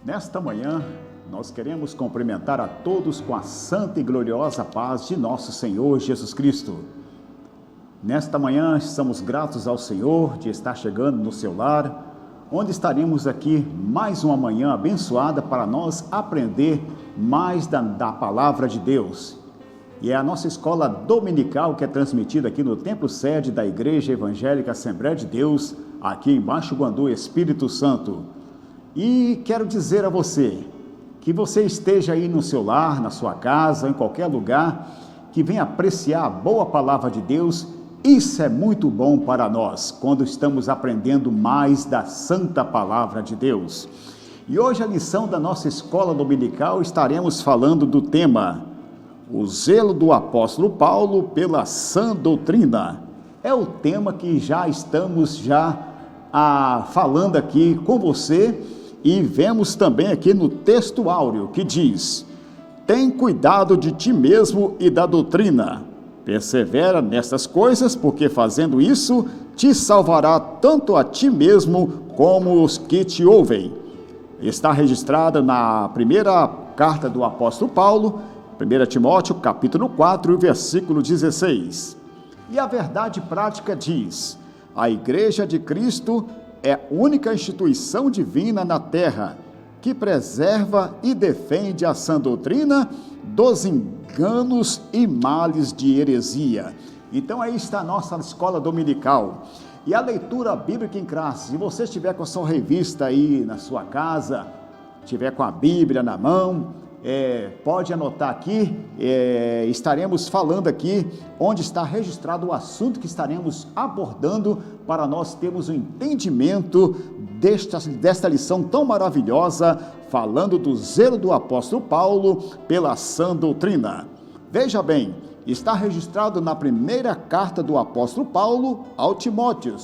Nesta manhã, nós queremos cumprimentar a todos com a santa e gloriosa paz de nosso Senhor Jesus Cristo. Nesta manhã, estamos gratos ao Senhor de estar chegando no seu lar, onde estaremos aqui mais uma manhã abençoada para nós aprender mais da palavra de Deus. E é a nossa escola dominical que é transmitida aqui no templo sede da Igreja Evangélica Assembleia de Deus, aqui em Baixo Guandu, Espírito Santo. E quero dizer a você, que você esteja aí no seu lar, na sua casa, em qualquer lugar, que venha apreciar a boa palavra de Deus. Isso é muito bom para nós, quando estamos aprendendo mais da santa palavra de Deus. E hoje a lição da nossa escola dominical estaremos falando do tema, o zelo do apóstolo Paulo pela sã doutrina. É o tema que já estamos falando aqui com você. E vemos também aqui no texto áureo que diz: tem cuidado de ti mesmo e da doutrina, persevera nessas coisas, porque fazendo isso te salvará tanto a ti mesmo como os que te ouvem. Está registrada na primeira carta do apóstolo Paulo, 1 Timóteo capítulo 4, versículo 16. E a verdade prática diz: a Igreja de Cristo é a única instituição divina na terra que preserva e defende a sã doutrina dos enganos e males de heresia. Então aí está a nossa escola dominical. E a leitura bíblica em classe, se você estiver com a sua revista aí na sua casa, estiver com a Bíblia na mão, pode anotar aqui, estaremos falando aqui onde está registrado o assunto que estaremos abordando para nós termos um entendimento desta lição tão maravilhosa, falando do zelo do apóstolo Paulo pela sã doutrina. Veja bem, está registrado na primeira carta do apóstolo Paulo ao Timóteo,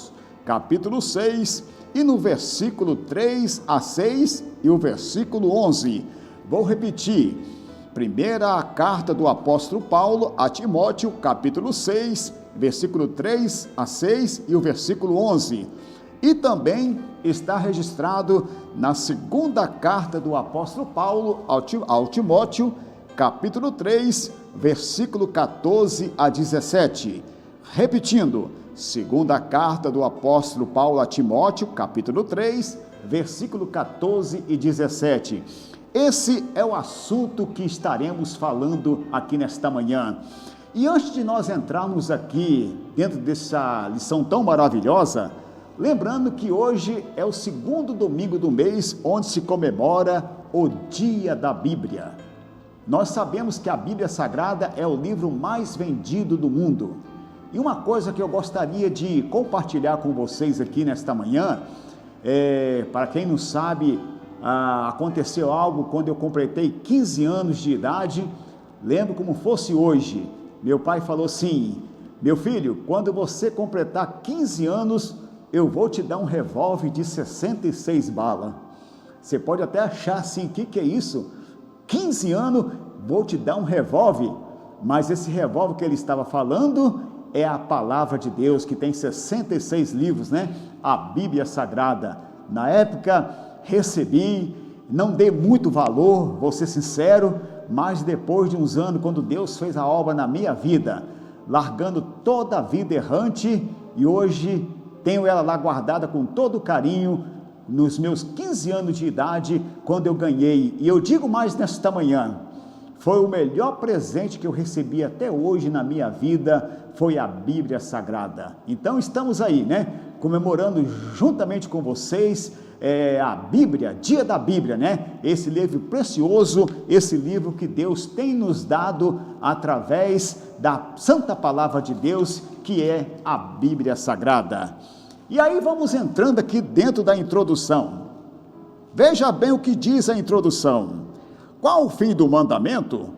capítulo 6, e no versículo 3 a 6 e o versículo 11. Vou repetir, primeira carta do apóstolo Paulo a Timóteo, capítulo 6, versículo 3 a 6 e o versículo 11. E também está registrado na segunda carta do apóstolo Paulo ao Timóteo, capítulo 3, versículo 14 a 17. Repetindo, segunda carta do apóstolo Paulo a Timóteo, capítulo 3, versículo 14 e 17. Esse é o assunto que estaremos falando aqui nesta manhã. E antes de nós entrarmos aqui dentro dessa lição tão maravilhosa, lembrando que hoje é o segundo domingo do mês onde se comemora o Dia da Bíblia. Nós sabemos que a Bíblia Sagrada é o livro mais vendido do mundo. E uma coisa que eu gostaria de compartilhar com vocês aqui nesta manhã, para quem não sabe, aconteceu algo quando eu completei 15 anos de idade. Lembro como fosse hoje. Meu pai falou assim: meu filho, quando você completar 15 anos, eu vou te dar um revólver de 66 balas. Você pode até achar assim, o que é isso? 15 anos, vou te dar um revólver. Mas esse revólver que ele estava falando é a palavra de Deus, que tem 66 livros, né? A Bíblia Sagrada. Na época, recebi, não dei muito valor, vou ser sincero, mas depois de uns anos, quando Deus fez a obra na minha vida, largando toda a vida errante, e hoje tenho ela lá guardada com todo carinho, nos meus 15 anos de idade, quando eu ganhei, e eu digo mais nesta manhã, foi o melhor presente que eu recebi até hoje na minha vida, foi a Bíblia Sagrada. Então estamos aí, né, comemorando juntamente com vocês, a Bíblia, Dia da Bíblia, né? Esse livro precioso, esse livro que Deus tem nos dado através da Santa Palavra de Deus, que é a Bíblia Sagrada. E aí vamos entrando aqui dentro da introdução. Veja bem o que diz a introdução. Qual o fim do mandamento?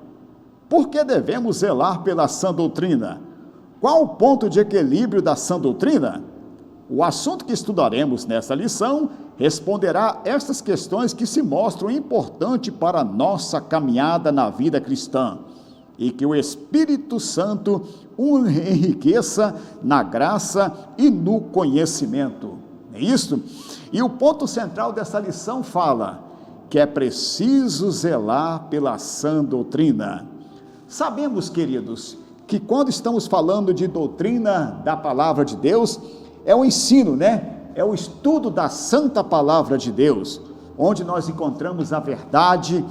Por que devemos zelar pela sã doutrina? Qual o ponto de equilíbrio da sã doutrina? O assunto que estudaremos nessa lição responderá estas questões que se mostram importantes para a nossa caminhada na vida cristã, e que o Espírito Santo o enriqueça na graça e no conhecimento. É isso? E o ponto central dessa lição fala que é preciso zelar pela sã doutrina. Sabemos, queridos, que quando estamos falando de doutrina da palavra de Deus, é o ensino, né? É o estudo da santa palavra de Deus, onde nós encontramos a verdade,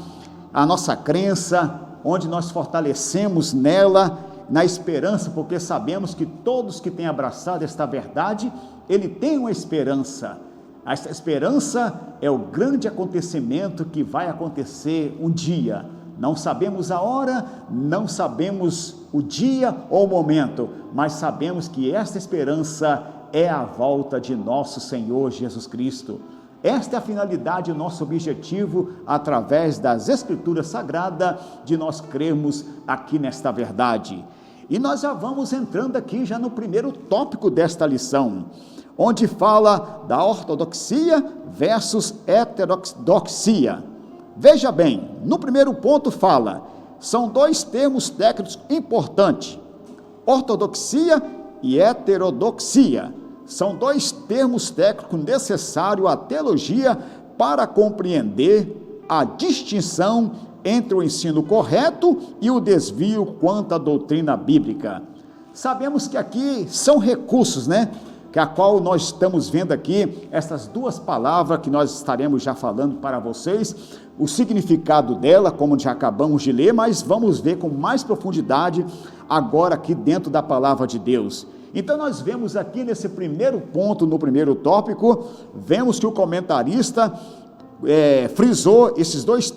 a nossa crença, onde nós fortalecemos nela, na esperança, porque sabemos que todos que têm abraçado esta verdade, ele tem uma esperança. Essa esperança é o grande acontecimento que vai acontecer um dia. Não sabemos a hora, não sabemos o dia ou o momento, mas sabemos que esta esperança é a volta de nosso Senhor Jesus Cristo. Esta é a finalidade, o nosso objetivo, através das Escrituras Sagradas, de nós crermos aqui nesta verdade. E nós já vamos entrando aqui já no primeiro tópico desta lição, onde fala da ortodoxia versus heterodoxia. Veja bem, no primeiro ponto fala, são dois termos técnicos importantes, ortodoxia e heterodoxia. São dois termos técnicos necessários à teologia para compreender a distinção entre o ensino correto e o desvio quanto à doutrina bíblica. Sabemos que aqui são recursos, né? Que a qual nós estamos vendo aqui, essas duas palavras que nós estaremos já falando para vocês, o significado dela, como já acabamos de ler, mas vamos ver com mais profundidade agora aqui dentro da palavra de Deus. Então nós vemos aqui nesse primeiro ponto, no primeiro tópico, vemos que o comentarista frisou esses dois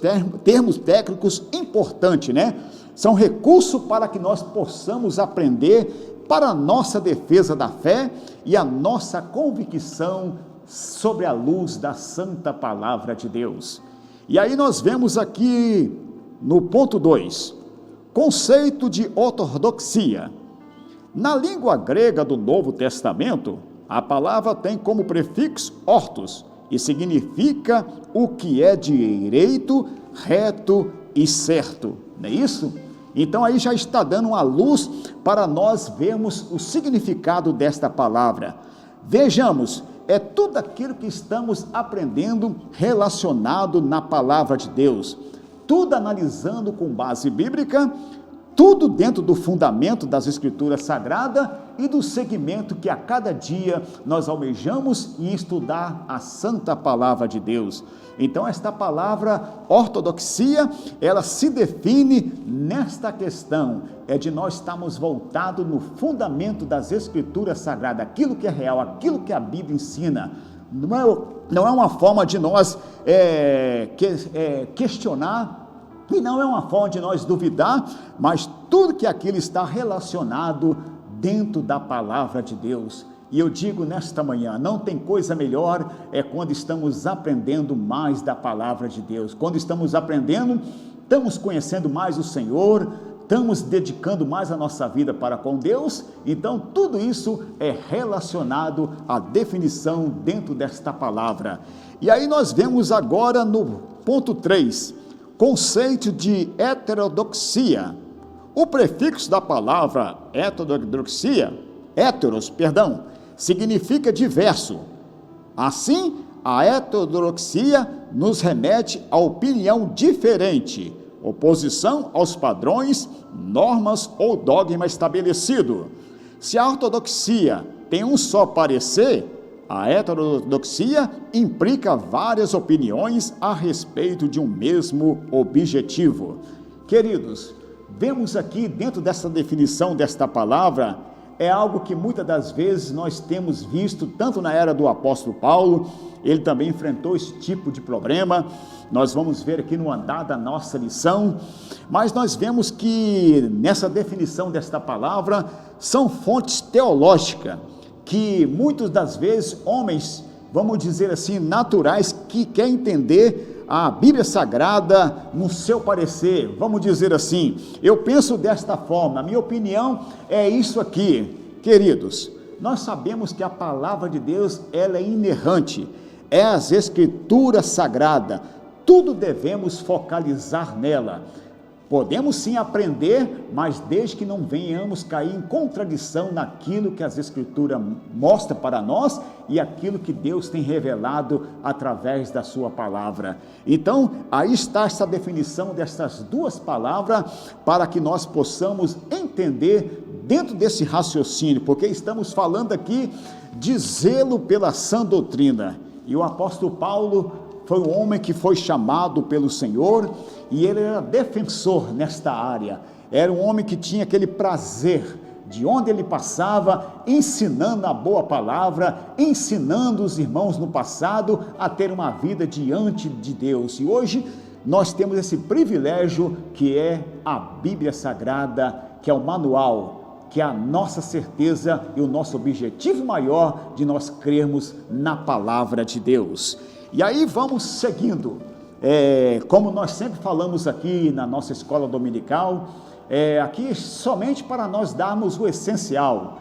termos técnicos importantes, né? São recursos para que nós possamos aprender para a nossa defesa da fé e a nossa convicção sobre a luz da santa palavra de Deus. E aí nós vemos aqui no ponto 2, conceito de ortodoxia. Na língua grega do Novo Testamento, a palavra tem como prefixo ortos e significa o que é direito, reto e certo. Não é isso? Então aí já está dando uma luz para nós vermos o significado desta palavra. Vejamos, é tudo aquilo que estamos aprendendo relacionado na palavra de Deus, tudo analisando com base bíblica, tudo dentro do fundamento das Escrituras Sagradas e do segmento que a cada dia nós almejamos em estudar a santa palavra de Deus. Então esta palavra ortodoxia, ela se define nesta questão, é de nós estarmos voltados no fundamento das Escrituras Sagradas, aquilo que é real, aquilo que a Bíblia ensina. Não é uma forma de nós questionar, e não é uma forma de nós duvidar, mas tudo que aquilo está relacionado dentro da palavra de Deus. E eu digo nesta manhã, não tem coisa melhor quando estamos aprendendo mais da palavra de Deus. Quando estamos aprendendo, estamos conhecendo mais o Senhor, estamos dedicando mais a nossa vida para com Deus. Então tudo isso é relacionado à definição dentro desta palavra. E aí nós vemos agora no ponto 3, conceito de heterodoxia. O prefixo da palavra heterodoxia, significa diverso. Assim, a heterodoxia nos remete à opinião diferente, oposição aos padrões, normas ou dogma estabelecido. Se a ortodoxia tem um só parecer, a heterodoxia implica várias opiniões a respeito de um mesmo objetivo. Queridos, vemos aqui dentro dessa definição desta palavra, é algo que muitas das vezes nós temos visto, tanto na era do apóstolo Paulo, ele também enfrentou esse tipo de problema, nós vamos ver aqui no andar da nossa lição, mas nós vemos que nessa definição desta palavra, são fontes teológicas, que muitas das vezes homens, vamos dizer assim, naturais, que querem entender a Bíblia Sagrada no seu parecer, vamos dizer assim. Eu penso desta forma, a minha opinião é isso aqui, queridos. Nós sabemos que a palavra de Deus, ela é inerrante, é as Escrituras Sagradas, tudo devemos focalizar nela. Podemos sim aprender, mas desde que não venhamos cair em contradição naquilo que as Escrituras mostram para nós e aquilo que Deus tem revelado através da sua palavra. Então, aí está essa definição dessas duas palavras para que nós possamos entender dentro desse raciocínio, porque estamos falando aqui de zelo pela sã doutrina. E o apóstolo Paulo foi um homem que foi chamado pelo Senhor e ele era defensor nesta área. Era um homem que tinha aquele prazer de onde ele passava, ensinando a boa palavra, ensinando os irmãos no passado a ter uma vida diante de Deus. E hoje nós temos esse privilégio que é a Bíblia Sagrada, que é o manual, que é a nossa certeza e o nosso objetivo maior de nós crermos na palavra de Deus. E aí vamos seguindo, como nós sempre falamos aqui na nossa escola dominical, aqui somente para nós darmos o essencial.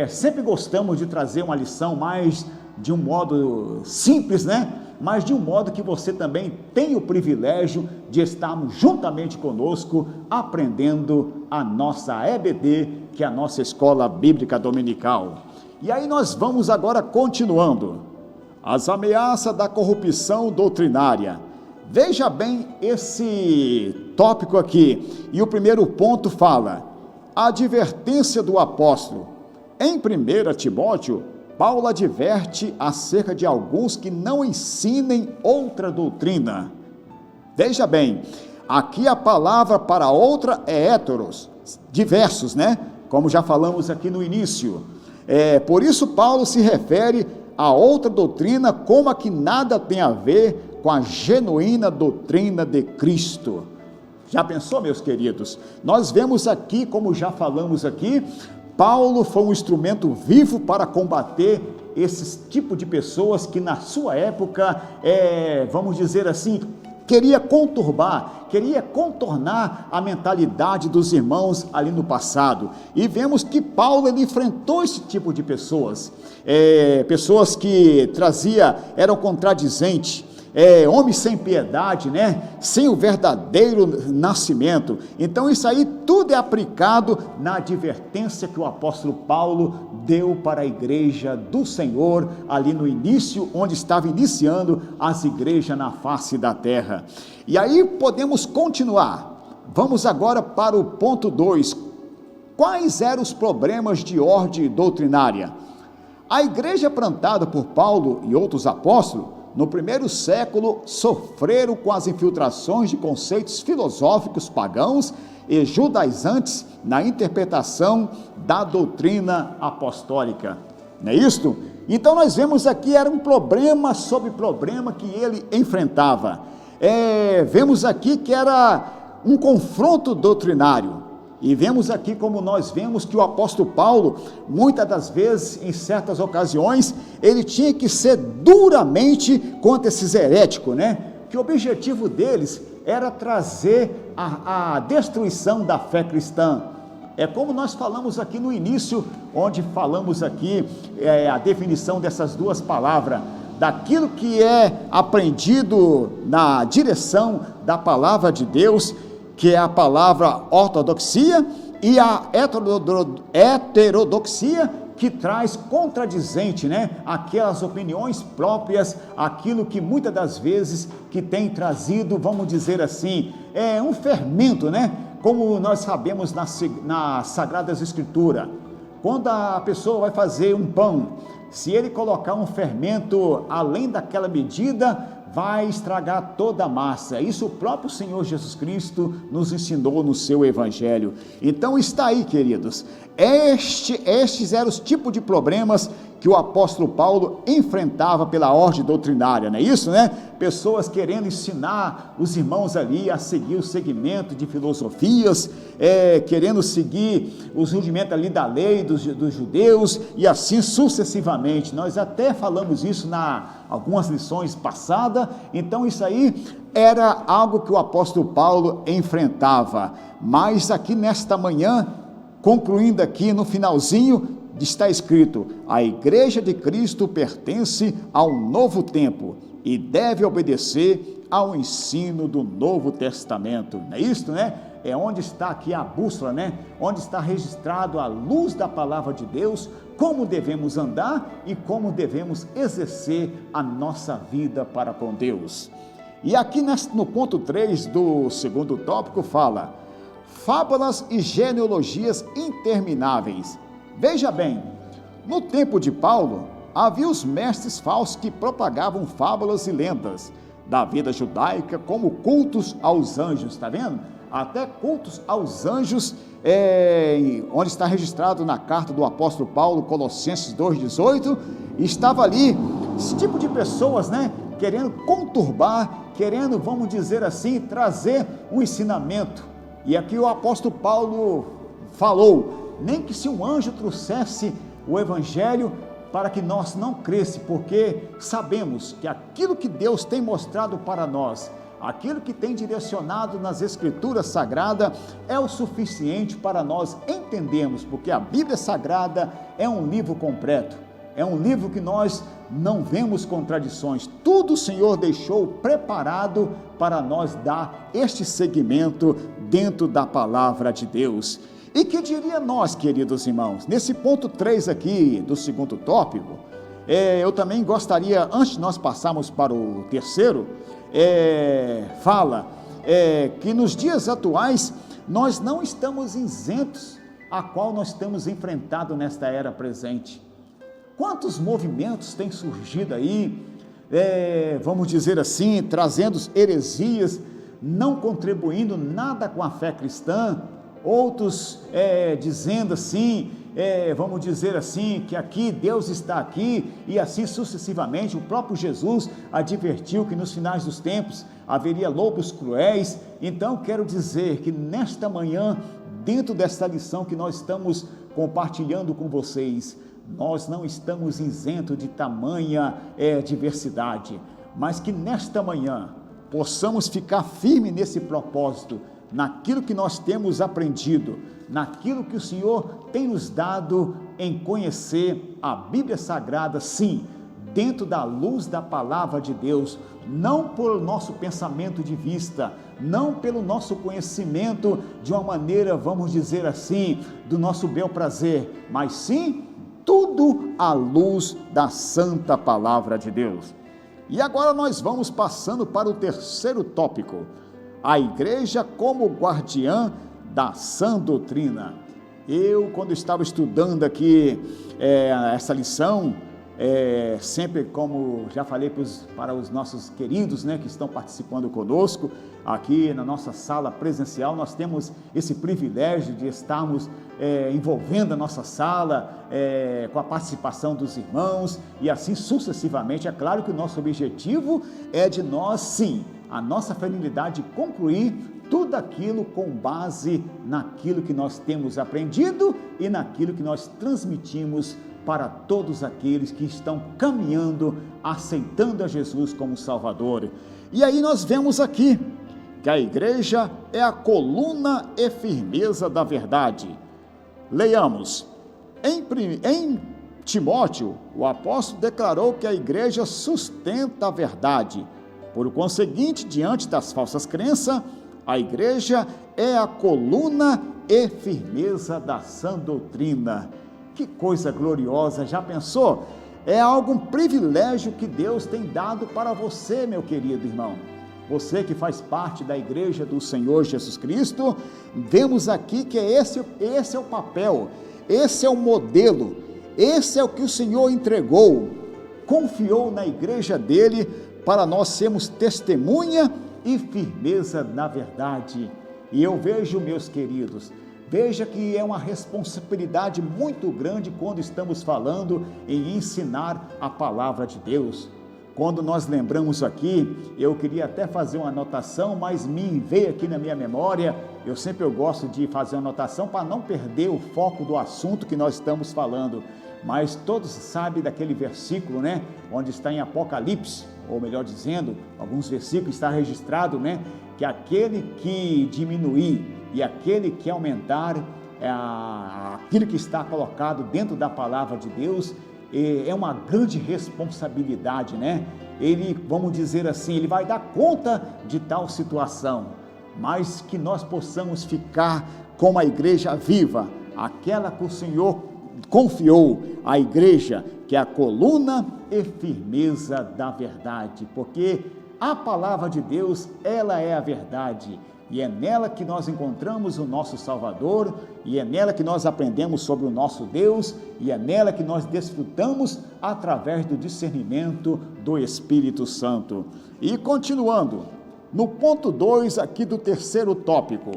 Sempre gostamos de trazer uma lição mais de um modo simples, né? Mas de um modo que você também tem o privilégio de estarmos juntamente conosco, aprendendo a nossa EBD, que é a nossa Escola Bíblica Dominical. E aí nós vamos agora continuando. As ameaças da corrupção doutrinária. Veja bem esse tópico aqui, e o primeiro ponto fala, a advertência do apóstolo. Em 1 Timóteo, Paulo adverte acerca de alguns que não ensinem outra doutrina. Veja bem, aqui a palavra para outra é heteros, diversos, né? Como já falamos aqui no início. Por isso Paulo se refere a outra doutrina como a que nada tem a ver com a genuína doutrina de Cristo. Já pensou, meus queridos? Nós vemos aqui, como já falamos aqui, Paulo foi um instrumento vivo para combater esse tipo de pessoas que na sua época, vamos dizer assim, queria contornar a mentalidade dos irmãos ali no passado. E vemos que Paulo ele enfrentou esse tipo de pessoas, pessoas que eram contradizentes, homens sem piedade, né? Sem o verdadeiro nascimento. Então isso aí tudo é aplicado na advertência que o apóstolo Paulo deu para a igreja do Senhor, ali no início, onde estava iniciando as igrejas na face da terra. E aí podemos continuar. Vamos agora para o ponto 2. Quais eram os problemas de ordem doutrinária? A igreja plantada por Paulo e outros apóstolos no primeiro século, sofreram com as infiltrações de conceitos filosóficos pagãos e judaizantes na interpretação da doutrina apostólica. Não é isto? Então nós vemos aqui, era um problema sobre problema que ele enfrentava. Vemos aqui que era um confronto doutrinário. E vemos aqui como nós vemos que o apóstolo Paulo, muitas das vezes, em certas ocasiões, ele tinha que ser duramente contra esses heréticos, né? Que o objetivo deles era trazer a destruição da fé cristã. É como nós falamos aqui no início, onde falamos aqui a definição dessas duas palavras, daquilo que é aprendido na direção da palavra de Deus, que é a palavra ortodoxia, e a heterodoxia, que traz contradizente, né? Aquelas opiniões próprias, aquilo que muitas das vezes que tem trazido, vamos dizer assim, um fermento, né? Como nós sabemos nas Sagradas Escrituras, quando a pessoa vai fazer um pão, se ele colocar um fermento além daquela medida, vai estragar toda a massa. Isso o próprio Senhor Jesus Cristo nos ensinou no seu Evangelho. Então está aí, queridos, estes eram os tipos de problemas que o apóstolo Paulo enfrentava pela ordem doutrinária, não é isso, né? Pessoas querendo ensinar os irmãos ali a seguir o segmento de filosofias, querendo seguir os rudimentos ali da lei dos judeus, e assim sucessivamente. Nós até falamos isso algumas lições passadas. Então isso aí era algo que o apóstolo Paulo enfrentava. Mas aqui nesta manhã, concluindo aqui no finalzinho, está escrito: a igreja de Cristo pertence ao novo tempo e deve obedecer ao ensino do Novo Testamento. Não é isso, né? É onde está aqui a bússola, né? Onde está registrado à luz da palavra de Deus, como devemos andar e como devemos exercer a nossa vida para com Deus. E aqui no ponto 3 do segundo tópico fala: fábulas e genealogias intermináveis. Veja bem, no tempo de Paulo, havia os mestres falsos que propagavam fábulas e lendas da vida judaica, como cultos aos anjos, está vendo? Até cultos aos anjos, onde está registrado na carta do apóstolo Paulo, Colossenses 2,18, estava ali esse tipo de pessoas, né, querendo conturbar, querendo, vamos dizer assim, trazer um ensinamento. E aqui o apóstolo Paulo falou: nem que se um anjo trouxesse o evangelho, para que nós não cresce, porque sabemos que aquilo que Deus tem mostrado para nós, aquilo que tem direcionado nas escrituras sagradas, é o suficiente para nós entendermos, porque a Bíblia Sagrada é um livro completo, é um livro que nós não vemos contradições, tudo o Senhor deixou preparado para nós dar este segmento dentro da palavra de Deus. E que diria nós, queridos irmãos, nesse ponto 3 aqui do segundo tópico, eu também gostaria, antes de nós passarmos para o terceiro, fala que nos dias atuais nós não estamos isentos a qual nós temos enfrentado nesta era presente. Quantos movimentos têm surgido aí, vamos dizer assim, trazendo heresias, não contribuindo nada com a fé cristã, outros dizendo assim, vamos dizer assim, que aqui Deus está aqui, e assim sucessivamente. O próprio Jesus advertiu que nos finais dos tempos haveria lobos cruéis. Então quero dizer que nesta manhã, dentro desta lição que nós estamos compartilhando com vocês, nós não estamos isentos de tamanha diversidade, mas que nesta manhã possamos ficar firmes nesse propósito, naquilo que nós temos aprendido, naquilo que o Senhor tem nos dado em conhecer a Bíblia Sagrada, sim, dentro da luz da palavra de Deus, não pelo nosso pensamento de vista, não pelo nosso conhecimento de uma maneira, vamos dizer assim, do nosso bel prazer, mas sim, tudo à luz da santa palavra de Deus. E agora nós vamos passando para o terceiro tópico: a igreja como guardiã da sã doutrina. Eu, quando estava estudando aqui essa lição, sempre, como já falei para os nossos queridos, né, que estão participando conosco, aqui na nossa sala presencial, nós temos esse privilégio de estarmos envolvendo a nossa sala com a participação dos irmãos, e assim sucessivamente. É claro que o nosso objetivo é de nós, sim, a nossa finalidade de concluir tudo aquilo com base naquilo que nós temos aprendido e naquilo que nós transmitimos para todos aqueles que estão caminhando, aceitando a Jesus como Salvador. E aí nós vemos aqui que a igreja é a coluna e firmeza da verdade. Leiamos, em Timóteo, o apóstolo declarou que a igreja sustenta a verdade. Por conseguinte, diante das falsas crenças, a igreja é a coluna e firmeza da sã doutrina. Que coisa gloriosa, já pensou? É um privilégio que Deus tem dado para você, meu querido irmão. Você que faz parte da igreja do Senhor Jesus Cristo, vemos aqui que esse é o papel, esse é o modelo, esse é o que o Senhor entregou, confiou na igreja dele, para nós sermos testemunha e firmeza na verdade. E eu vejo, meus queridos, Veja que é uma responsabilidade muito grande quando estamos falando em ensinar a palavra de Deus. Quando nós lembramos aqui, eu queria até fazer uma anotação, mas me veio aqui na minha memória. Eu gosto de fazer uma anotação para não perder o foco do assunto que nós estamos falando. Mas todos sabem daquele versículo, né? Onde está em Apocalipse, ou melhor dizendo, alguns versículos está registrado, né? Que aquele que diminuir e aquele que aumentar, aquilo que está colocado dentro da palavra de Deus, é uma grande responsabilidade, né? Ele, vamos dizer assim, ele vai dar conta de tal situação, mas que nós possamos ficar como a igreja viva, aquela que o Senhor confiou, a igreja que é a coluna e firmeza da verdade, porque a palavra de Deus, ela é a verdade, e é nela que nós encontramos o nosso Salvador, e é nela que nós aprendemos sobre o nosso Deus, e é nela que nós desfrutamos através do discernimento do Espírito Santo. E continuando, no ponto 2 aqui do terceiro tópico,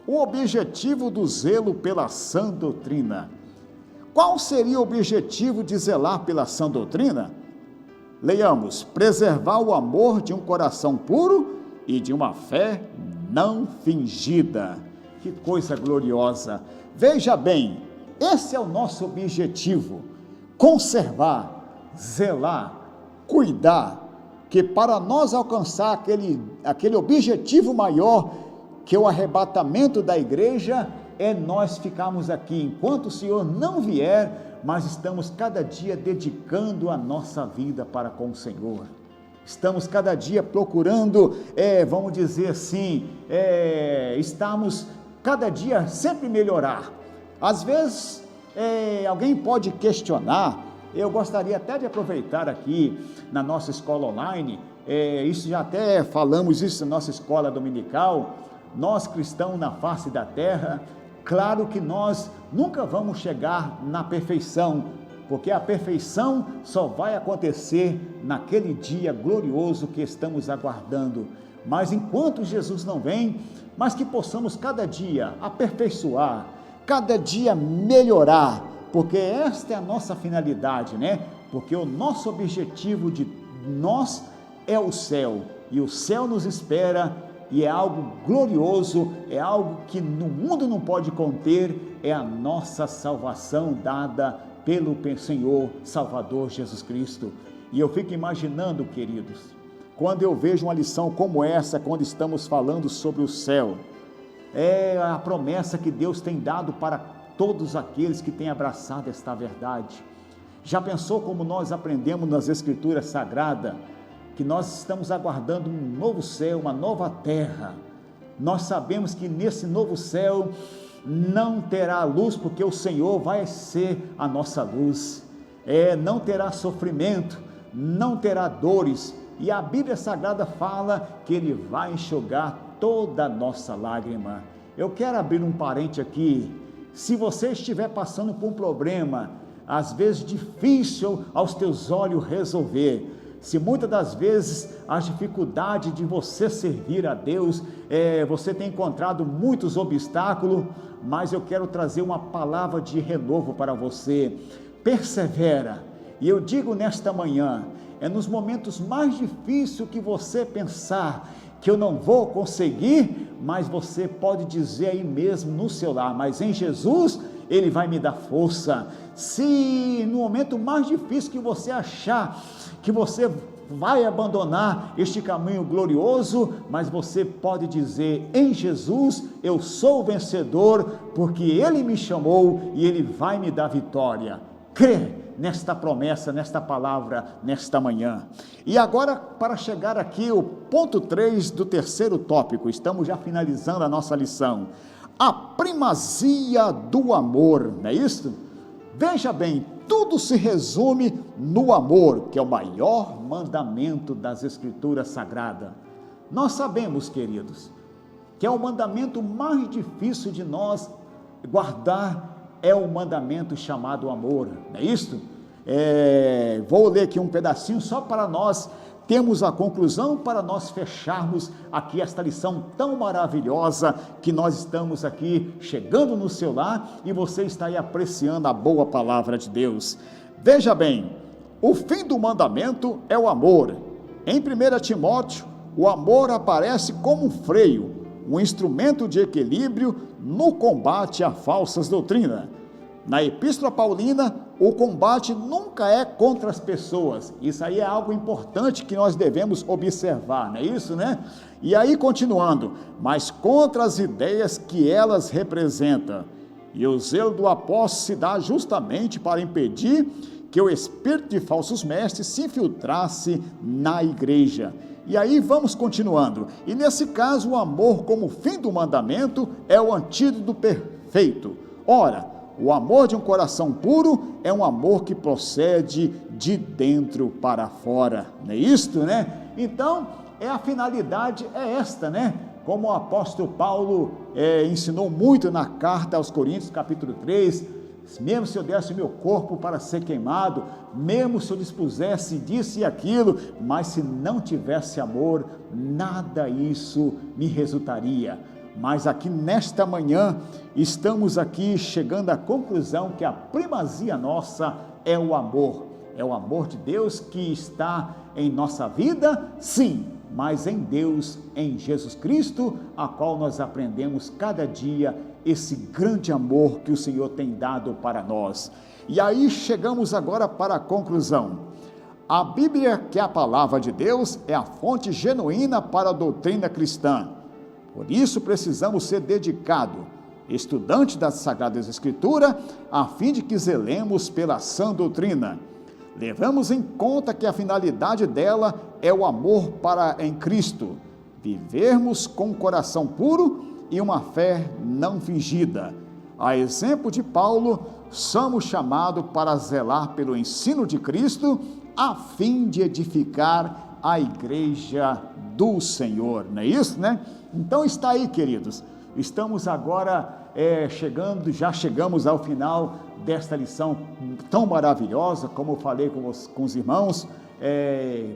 o objetivo do zelo pela sã doutrina. Qual seria o objetivo de zelar pela sã doutrina? Leiamos: preservar o amor de um coração puro e de uma fé não fingida. Que coisa gloriosa! Veja bem, esse é o nosso objetivo: conservar, zelar, cuidar, que para nós alcançar aquele objetivo maior, que é o arrebatamento da igreja, é nós ficarmos aqui enquanto o Senhor não vier, mas estamos cada dia dedicando a nossa vida para com o Senhor. Estamos cada dia procurando, vamos dizer assim, estamos cada dia sempre melhorar. Às vezes, alguém pode questionar, eu gostaria até de aproveitar aqui na nossa escola online, isso já até falamos isso na nossa escola dominical, nós cristãos na face da terra, claro que nós nunca vamos chegar na perfeição, porque a perfeição só vai acontecer naquele dia glorioso que estamos aguardando. Mas enquanto Jesus não vem, mas que possamos cada dia aperfeiçoar, cada dia melhorar, porque esta é a nossa finalidade, né? Porque o nosso objetivo de nós é o céu, e o céu nos espera, e é algo glorioso, é algo que no mundo não pode conter, é a nossa salvação dada pelo Senhor Salvador Jesus Cristo. E eu fico imaginando, queridos, quando eu vejo uma lição como essa, quando estamos falando sobre o céu, é a promessa que Deus tem dado para todos aqueles que têm abraçado esta verdade. Já pensou como nós aprendemos nas Escrituras Sagradas, que nós estamos aguardando um novo céu, uma nova terra? Nós sabemos que nesse novo céu não terá luz, porque o Senhor vai ser a nossa luz, não terá sofrimento, não terá dores, e a Bíblia Sagrada fala que Ele vai enxugar toda a nossa lágrima. Eu quero abrir um parente aqui. Se você estiver passando por um problema, às vezes difícil aos teus olhos resolver, se muitas das vezes a dificuldade de você servir a Deus, você tem encontrado muitos obstáculos, mas eu quero trazer uma palavra de renovo para você. Persevera, e eu digo nesta manhã, nos momentos mais difíceis que você pensar que eu não vou conseguir, mas você pode dizer aí mesmo no seu lar, mas em Jesus Ele vai me dar força. Se no momento mais difícil que você achar que você vai abandonar este caminho glorioso, mas você pode dizer: em Jesus eu sou vencedor, porque Ele me chamou e Ele vai me dar vitória. Crê nesta promessa, nesta palavra, nesta manhã. E agora, para chegar aqui, o ponto 3 do terceiro tópico, estamos já finalizando a nossa lição, a primazia do amor, não é isso? Veja bem, tudo se resume no amor, que é o maior mandamento das Escrituras Sagradas. Nós sabemos, queridos, que é o mandamento mais difícil de nós guardar, é o mandamento chamado amor, não é isso? Vou ler aqui um pedacinho só para nós temos a conclusão para nós fecharmos aqui esta lição tão maravilhosa que nós estamos aqui chegando no seu lar e você está aí apreciando a boa palavra de Deus. Veja bem, o fim do mandamento é o amor. Em 1 Timóteo, o amor aparece como um freio, um instrumento de equilíbrio no combate a falsas doutrinas. Na Epístola Paulina, o combate nunca é contra as pessoas. Isso aí é algo importante que nós devemos observar, não é isso, né? E aí, continuando, mas contra as ideias que elas representam. E o zelo do apóstolo se dá justamente para impedir que o espírito de falsos mestres se infiltrasse na igreja. E aí vamos continuando. E nesse caso, o amor como fim do mandamento é o antídoto perfeito. Ora, o amor de um coração puro é um amor que procede de dentro para fora. Não é isto, né? Então, a finalidade é esta, né? Como o apóstolo Paulo ensinou muito na carta aos Coríntios, capítulo 3, mesmo se eu desse o meu corpo para ser queimado, mesmo se eu dispusesse disso e aquilo, mas se não tivesse amor, nada isso me resultaria. Mas aqui nesta manhã, estamos aqui chegando à conclusão que a primazia nossa é o amor de Deus que está em nossa vida, sim, mas em Deus, em Jesus Cristo, a qual nós aprendemos cada dia esse grande amor que o Senhor tem dado para nós. E aí chegamos agora para a conclusão. A Bíblia, que é a palavra de Deus, é a fonte genuína para a doutrina cristã. Por isso precisamos ser dedicados, estudantes das Sagradas Escrituras, a fim de que zelemos pela sã doutrina. Levamos em conta que a finalidade dela é o amor em Cristo, vivermos com um coração puro e uma fé não fingida. A exemplo de Paulo, somos chamados para zelar pelo ensino de Cristo, a fim de edificar a igreja do Senhor, não é isso, né? Então está aí, queridos, estamos agora já chegamos ao final desta lição tão maravilhosa, como eu falei com os irmãos,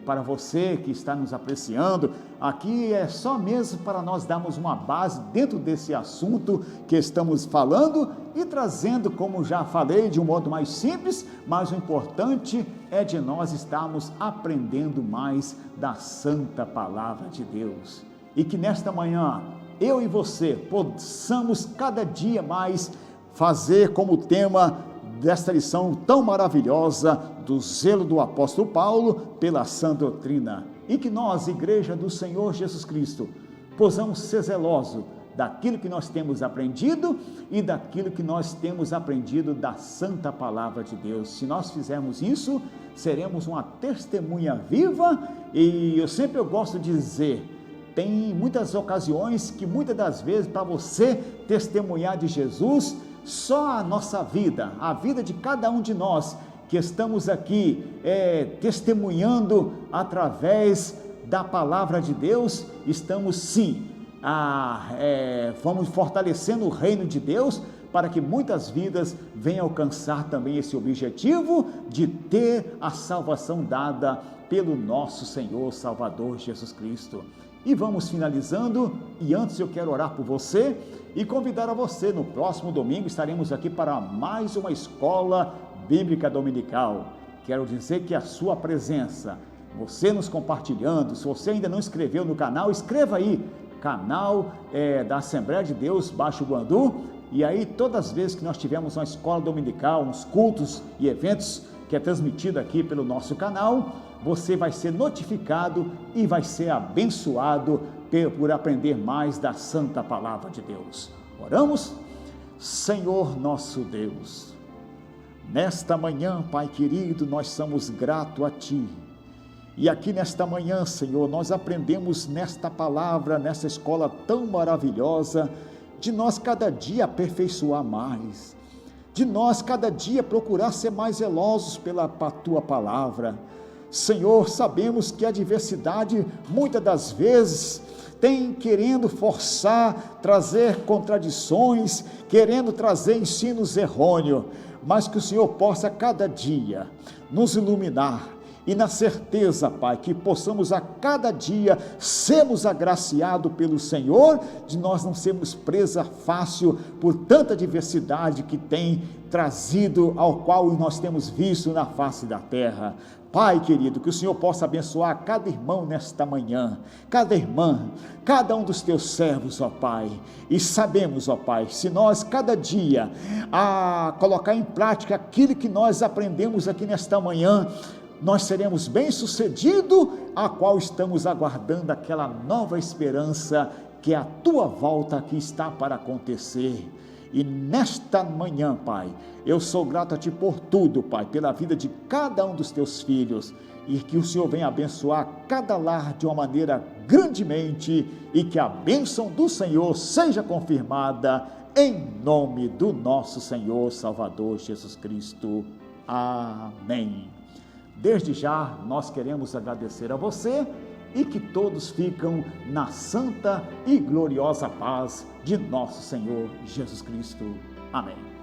para você que está nos apreciando, aqui é só mesmo para nós darmos uma base dentro desse assunto que estamos falando e trazendo, como já falei, de um modo mais simples, mas o importante é de nós estarmos aprendendo mais da santa palavra de Deus. E que nesta manhã, eu e você possamos cada dia mais fazer como tema desta lição tão maravilhosa do zelo do apóstolo Paulo pela sã doutrina. E que nós, Igreja do Senhor Jesus Cristo, possamos ser zelosos daquilo que nós temos aprendido e daquilo que nós temos aprendido da santa palavra de Deus. Se nós fizermos isso, seremos uma testemunha viva. E eu gosto de dizer, tem muitas ocasiões que muitas das vezes para você testemunhar de Jesus, só a nossa vida, a vida de cada um de nós que estamos aqui testemunhando através da palavra de Deus, estamos sim, vamos fortalecendo o reino de Deus para que muitas vidas venham alcançar também esse objetivo de ter a salvação dada pelo nosso Senhor Salvador Jesus Cristo. E vamos finalizando, e antes eu quero orar por você e convidar a você, no próximo domingo estaremos aqui para mais uma escola bíblica dominical. Quero dizer que a sua presença, você nos compartilhando, se você ainda não inscreveu no canal, inscreva aí, canal da Assembleia de Deus Baixo Guandu, e aí todas as vezes que nós tivermos uma escola dominical, uns cultos e eventos que é transmitido aqui pelo nosso canal, você vai ser notificado e vai ser abençoado por aprender mais da santa palavra de Deus. Oramos? Senhor nosso Deus, nesta manhã, Pai querido, nós somos gratos a Ti. E aqui nesta manhã, Senhor, nós aprendemos nesta palavra, nessa escola tão maravilhosa, de nós cada dia aperfeiçoar mais, de nós cada dia procurar ser mais zelosos pela Tua palavra. Senhor, sabemos que a adversidade, muitas das vezes, tem querendo forçar, trazer contradições, querendo trazer ensinos errôneos, mas que o Senhor possa cada dia nos iluminar e na certeza, Pai, que possamos a cada dia sermos agraciados pelo Senhor, de nós não sermos presa fácil por tanta diversidade que tem trazido, ao qual nós temos visto na face da terra. Pai querido, que o Senhor possa abençoar cada irmão nesta manhã, cada irmã, cada um dos teus servos, ó Pai, e sabemos, ó Pai, se nós cada dia colocar em prática aquilo que nós aprendemos aqui nesta manhã, nós seremos bem-sucedidos, a qual estamos aguardando aquela nova esperança, que é a tua volta que está para acontecer. E nesta manhã, Pai, eu sou grato a Ti por tudo, Pai, pela vida de cada um dos Teus filhos, e que o Senhor venha abençoar cada lar de uma maneira grandemente, e que a bênção do Senhor seja confirmada, em nome do nosso Senhor Salvador Jesus Cristo. Amém. Desde já, nós queremos agradecer a você, e que todos ficam na santa e gloriosa paz de nosso Senhor Jesus Cristo. Amém.